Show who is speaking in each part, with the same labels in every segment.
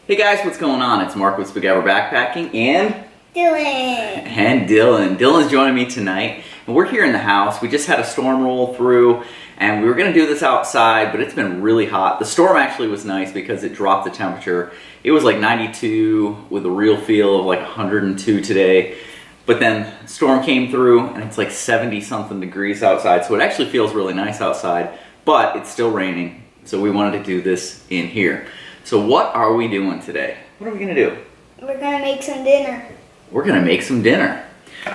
Speaker 1: Hey guys, what's going on? It's Mark with Spiguyver Backpacking and
Speaker 2: Dylan.
Speaker 1: Dylan's joining me tonight. And we're here in the house. We just had a storm roll through and we were going to do this outside, but it's been really hot. The storm actually was nice because it dropped the temperature. It was like 92 with a real feel of like 102 today. But then the storm came through and it's like 70 something degrees outside. So it actually feels really nice outside, but it's still raining. So we wanted to do this in here. So what are we doing today? What are we gonna do?
Speaker 2: We're gonna make some dinner.
Speaker 1: We're gonna make some dinner.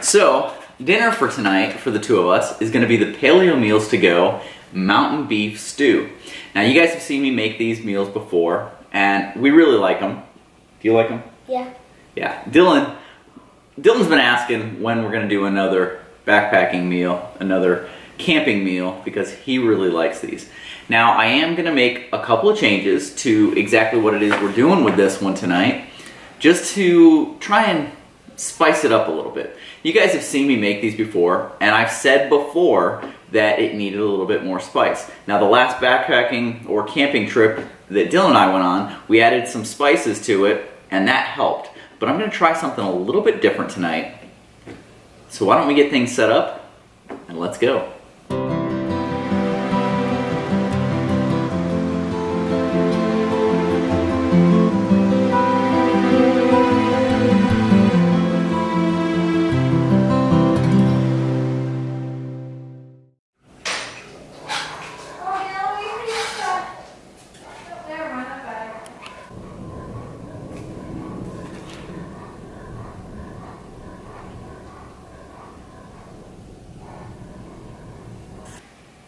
Speaker 1: So dinner for tonight, for the two of us, is gonna be the Paleo Meals to Go Mountain Beef Stew. Now you guys have seen me make these meals before and we really like them. Do you like them?
Speaker 2: Yeah.
Speaker 1: Yeah. Dylan's been asking when we're gonna do another backpacking meal, another camping meal, because he really likes these. Now I am gonna make a couple of changes to exactly what it is we're doing with this one tonight, just to try and spice it up a little bit. You guys have seen me make these before, and I've said before that it needed a little bit more spice. Now the last backpacking or camping trip that Dylan and I went on, we added some spices to it, and that helped. But I'm gonna try something a little bit different tonight. So why don't we get things set up, and let's go.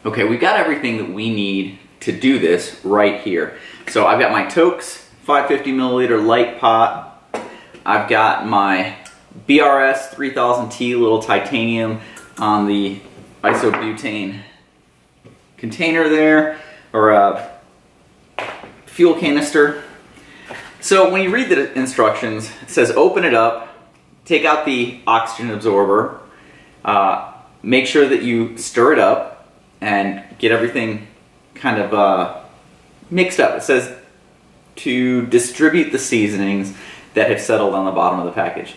Speaker 1: Okay, we've got everything that we need to do this right here. So I've got my Tokes 550 milliliter light pot. I've got my BRS 3000T little titanium on the isobutane container there, or a fuel canister. So when you read the instructions, it says open it up, take out the oxygen absorber, make sure that you stir it up, and get everything kind of mixed up. It says to distribute the seasonings that have settled on the bottom of the package.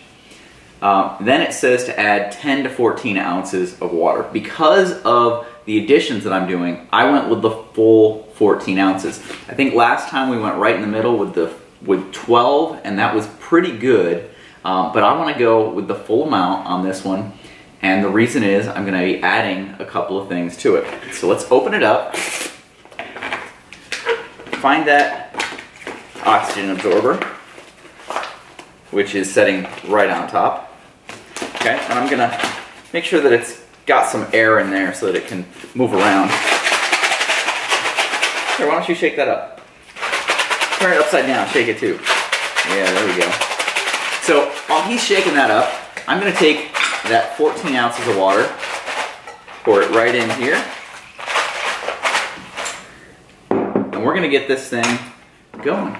Speaker 1: Then it says to add 10 to 14 ounces of water. Because of the additions that I'm doing, I went with the full 14 ounces. I think last time we went right in the middle with 12, and that was pretty good. But I want to go with the full amount on this one. And the reason is I'm going to be adding a couple of things to it. So let's open it up. Find that oxygen absorber, which is setting right on top. Okay, and I'm going to make sure that it's got some air in there so that it can move around. Here, why don't you shake that up? Turn it upside down, shake it too. Yeah, there we go. So while he's shaking that up, I'm going to take that 14 ounces of water, pour it right in here, and we're gonna get this thing going.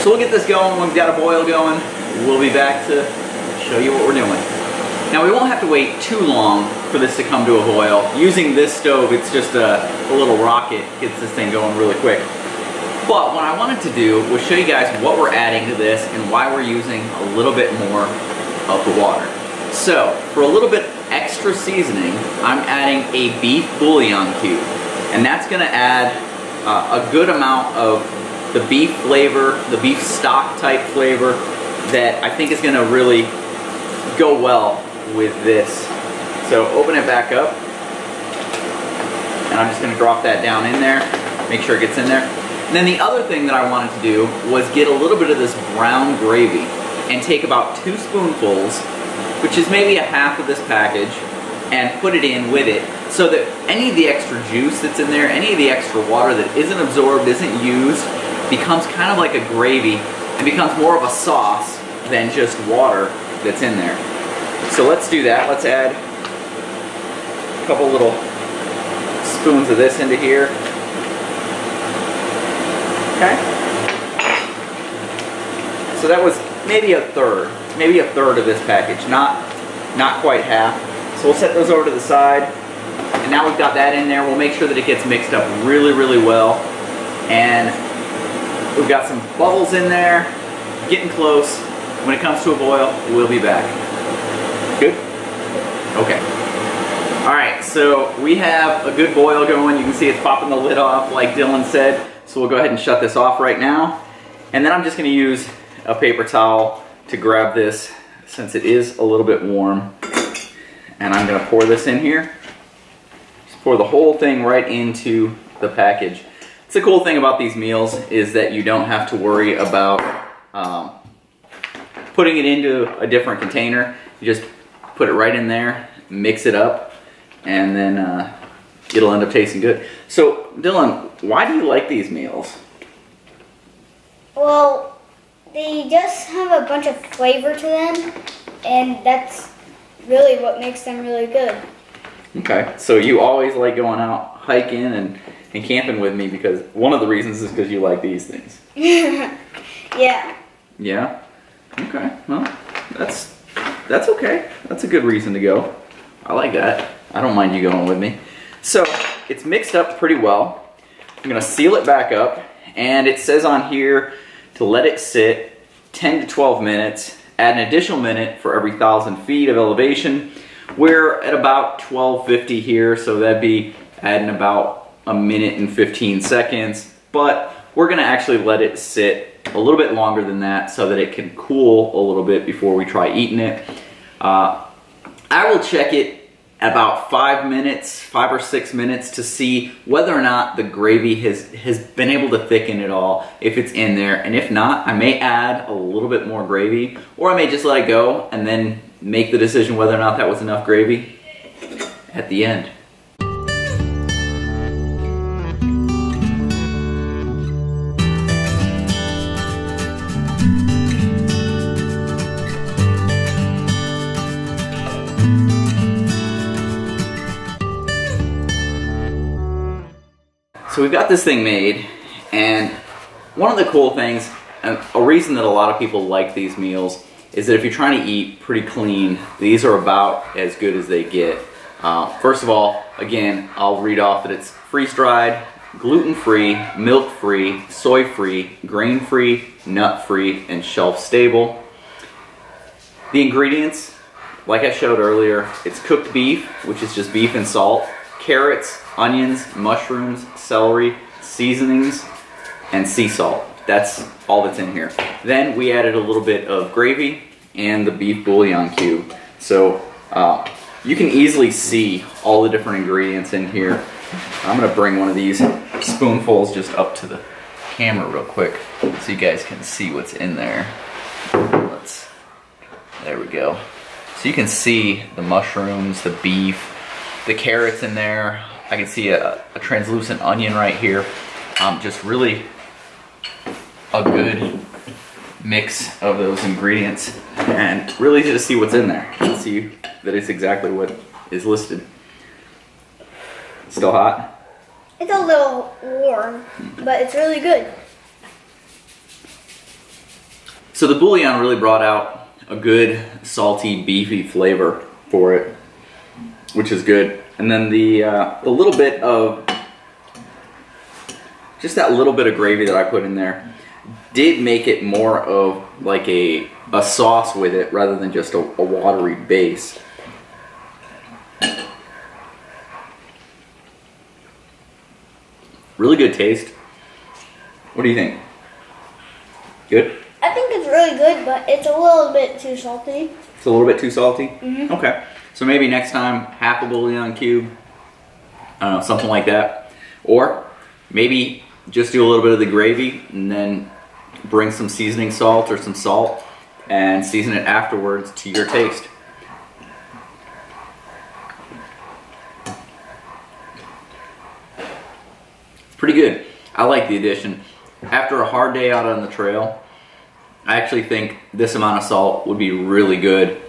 Speaker 1: So we'll get this going. When we've got a boil going, we'll be back to show you what we're doing. Now we won't have to wait too long for this to come to a boil. Using this stove, it's just a little rocket, gets this thing going really quick. But what I wanted to do was show you guys what we're adding to this and why we're using a little bit more of the water. So, for a little bit extra seasoning, I'm adding a beef bouillon cube. And that's gonna add a good amount of the beef flavor, the beef stock type flavor that I think is gonna really go well with this. So open it back up, and I'm just going to drop that down in there, make sure it gets in there. And then the other thing that I wanted to do was get a little bit of this brown gravy and take about 2 spoonfuls, which is maybe a half of this package, and put it in with it so that any of the extra juice that's in there, any of the extra water that isn't absorbed, isn't used, becomes kind of like a gravy and becomes more of a sauce than just water that's in there. So let's do that. Let's add a couple little spoons of this into here. Okay. So that was maybe a third of this package, not quite half. So we'll set those over to the side. And now we've got that in there. We'll make sure that it gets mixed up really, really well. And we've got some bubbles in there, getting close. When it comes to a boil, we'll be back. Good? Okay. All right, so we have a good boil going. You can see it's popping the lid off like Dylan said. So we'll go ahead and shut this off right now. And then I'm just gonna use a paper towel to grab this since it is a little bit warm. And I'm gonna pour this in here. Just pour the whole thing right into the package. It's the cool thing about these meals is that you don't have to worry about putting it into a different container. You just put it right in there, mix it up, and then it'll end up tasting good. So, Dylan, why do you like these meals?
Speaker 2: Well, they just have a bunch of flavor to them, and that's really what makes them really good.
Speaker 1: Okay, so you always like going out hiking and camping with me because one of the reasons is because you like these things.
Speaker 2: Yeah.
Speaker 1: Yeah? Okay, well, that's okay. That's a good reason to go. I like that. I don't mind you going with me. So, it's mixed up pretty well. I'm gonna seal it back up, and it says on here to let it sit 10 to 12 minutes, add an additional minute for every 1,000 feet of elevation. We're at about 1250 here, so that'd be adding about a minute and 15 seconds, but we're gonna actually let it sit a little bit longer than that so that it can cool a little bit before we try eating it. I will check it about 5 or 6 minutes to see whether or not the gravy has been able to thicken it all, if it's in there, and if not, I may add a little bit more gravy, or I may just let it go and then make the decision whether or not that was enough gravy at the end. So we've got this thing made, and one of the cool things, and a reason that a lot of people like these meals, is that if you're trying to eat pretty clean, these are about as good as they get. First of all, again, I'll read off that it's freeze-dried, gluten-free, milk-free, soy-free, grain-free, nut-free, and shelf-stable. The ingredients, like I showed earlier, it's cooked beef, which is just beef and salt, carrots, onions, mushrooms, celery, seasonings, and sea salt. That's all that's in here. Then we added a little bit of gravy and the beef bouillon cube. So you can easily see all the different ingredients in here. I'm gonna bring one of these spoonfuls just up to the camera real quick so you guys can see what's in there. There we go. So you can see the mushrooms, the beef, the carrots in there. I can see a translucent onion right here. Just really a good mix of those ingredients, and really easy to see what's in there. You can see that it's exactly what is listed. Still hot?
Speaker 2: It's a little warm, but it's really good. So
Speaker 1: the bouillon really brought out a good salty, beefy flavor for it, which is good. And then the little bit of, just that little bit of gravy that I put in there did make it more of like a sauce with it rather than just a watery base. Really good taste. What do you think? Good?
Speaker 2: I think it's really good, but it's a little bit too salty.
Speaker 1: It's a little bit too salty?
Speaker 2: Mm-hmm.
Speaker 1: Okay. So maybe next time, half a bouillon cube, I don't know, something like that. Or maybe just do a little bit of the gravy and then bring some seasoning salt or some salt and season it afterwards to your taste. It's pretty good. I like the addition. After a hard day out on the trail, I actually think this amount of salt would be really good.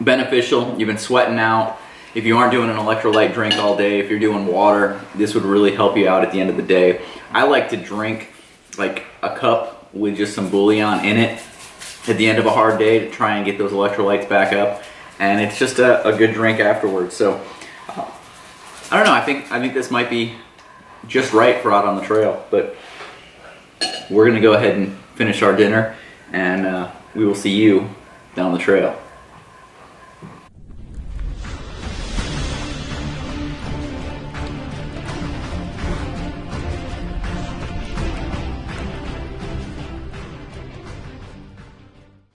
Speaker 1: Beneficial. You've been sweating out. If you aren't doing an electrolyte drink all day, if you're doing water, this would really help you out at the end of the day. I like to drink like a cup with just some bouillon in it at the end of a hard day to try and get those electrolytes back up. and it's just a good drink afterwards. So I don't know, I think this might be just right for out on the trail, but we're gonna go ahead and finish our dinner, and we will see you down the trail.